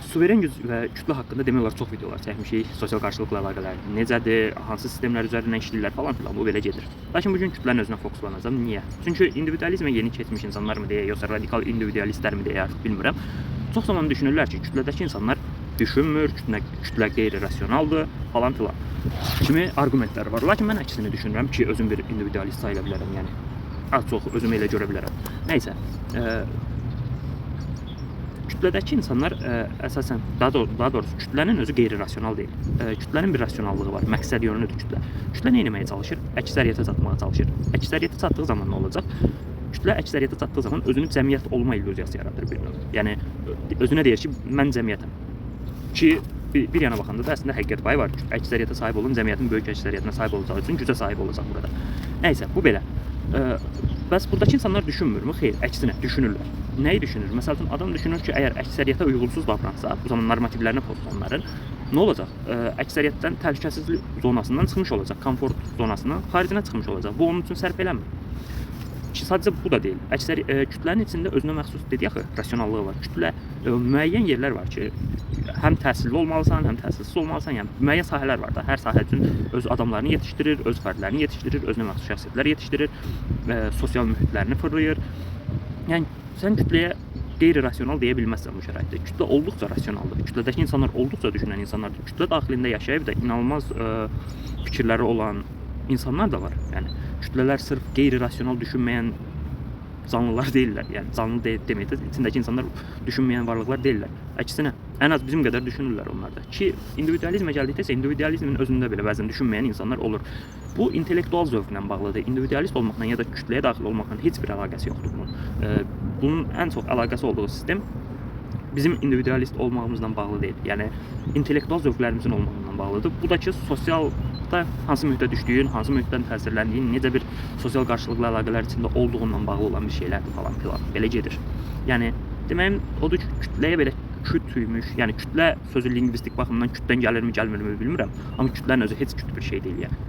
Suveren güc və kütlə haqqında demək olar çox videolar çəkmişik. Sosial qarşılıqla əlaqələr necədir, hansı sistemlər üzərindən işləyirlər falan filan, bu belə gedir. Lakin bugün kütlənin özünə fokuslanacağam. Niyə? Çünki individualizmə yeni keçmiş insanlar mı deyə, yoxsa radikal individualistlər mi deyə artıq bilmirəm. Çox zaman düşünürlər ki, kütlədəki insanlar düşünmür, kütlə qeyri-rasionaldır falan filan kimi arqumentlər var. Lakin mən əksini düşünürəm ki, özüm bir individualist sayıla bilərəm. Yəni az çox özümü elə görə bilərəm. Nəysə, kütlədəki insanlar əsasən, daha doğrusu kütlənin özü qeyri-rasional deyil. Kütlənin bir rasionallığı var, məqsəd yönlüdür kütlə. Kütlə nə etməyə çalışır? Əksəriyyətə çatmağa çalışır. Əksəriyyətə çatdığı zaman nə olacaq? Kütlə əksəriyyətə çatdığı zaman özünü cəmiyyət olma illüziyası yaradır bir növ. Yəni özünə deyir ki, mən cəmiyyətəm. Ki bir yana baxanda da əslində həqiqət payı var. Əksəriyyətə sahib olun, cəmiyyətin böyük əksəriyyətinə sahib olacağı üçün gücə sahib olacaq burada. Nəysə, bu belə. Bəs buradakı insanlar düşünmürmü? Xeyr, əksinə düşünürlər. Nəyi düşünür? Məsələn, adam düşünür ki, əgər əksəriyyətə uyğunsuz davransa, bu zaman normativlərinə pozsa onların, nə olacaq? Əksəriyyətdən təhlükəsizlik zonasından çıxmış olacaq, komfort zonasından xaricinə çıxmış olacaq. Bu onun üçün sərf eləmir. Ki, sadəcə bu da deyil. Kütlənin içində özünə məxsus dedik axı, rasionallığı var. Kütlə müəyyən yerlər var ki, həm təhsilli olmalısan, həm təhsilsiz olmalısan. Yəni müəyyən sahələr var da. Hər sahə üçün öz adamlarını yetişdirir, öz fərdlərini yetişdirir, özünə məxsus şəxsiyyətlər yetişdirir, sosial mühitlərini fırlayır. Yəni sən kütləyə qeyri-rasional deyə bilməzsən bu şəraitdə. Kütlə olduqca rasionaldır. Kütlədəki insanlar olduqca düşünən insanlardır. Kütlə daxilində yaşayıb da inanılmaz fikirləri olan insanlar da var. Yəni kütlələr sırf qeyri-rasional düşünməyən canlılar deyirlər. Yəni canlı deməkdə içindəki insanlar düşünməyən varlıqlar deyirlər. Əksinə, ən az bizim qədər düşünürlər onlar da. Ki individualizmə gəldikdə isə individualizmin özündə belə bəzən düşünməyən insanlar olur. Bu intellektual zövqlə bağlıdır. İndividualist olmaqla ya da kütləyə daxil olmaqla heç bir əlaqəsi yoxdur bunun. Bunun ən çox əlaqəsi olduğu sistem bizim individualist olmağımızla bağlı deyil. Yəni intellektual zövqlərimizin olmağından bağlıdır. Bu da ki, sosialda hansı mühitə düşdüyün, hansı mühitdən təsirləndiyin, necə bir sosial qarşılıqlı əlaqələr içində olduğundan bağlı olan bir şeylərdir falan filan. Belə gedir. Yəni deməyim odur ki, kütləyə belə kütüymüş. Yəni kütlə sözü lingvistik baxımdan kütdən gəlirmi, gəlmirmi bilmirəm. Amma kütlənin özü heç küt bir şey deyil yəni.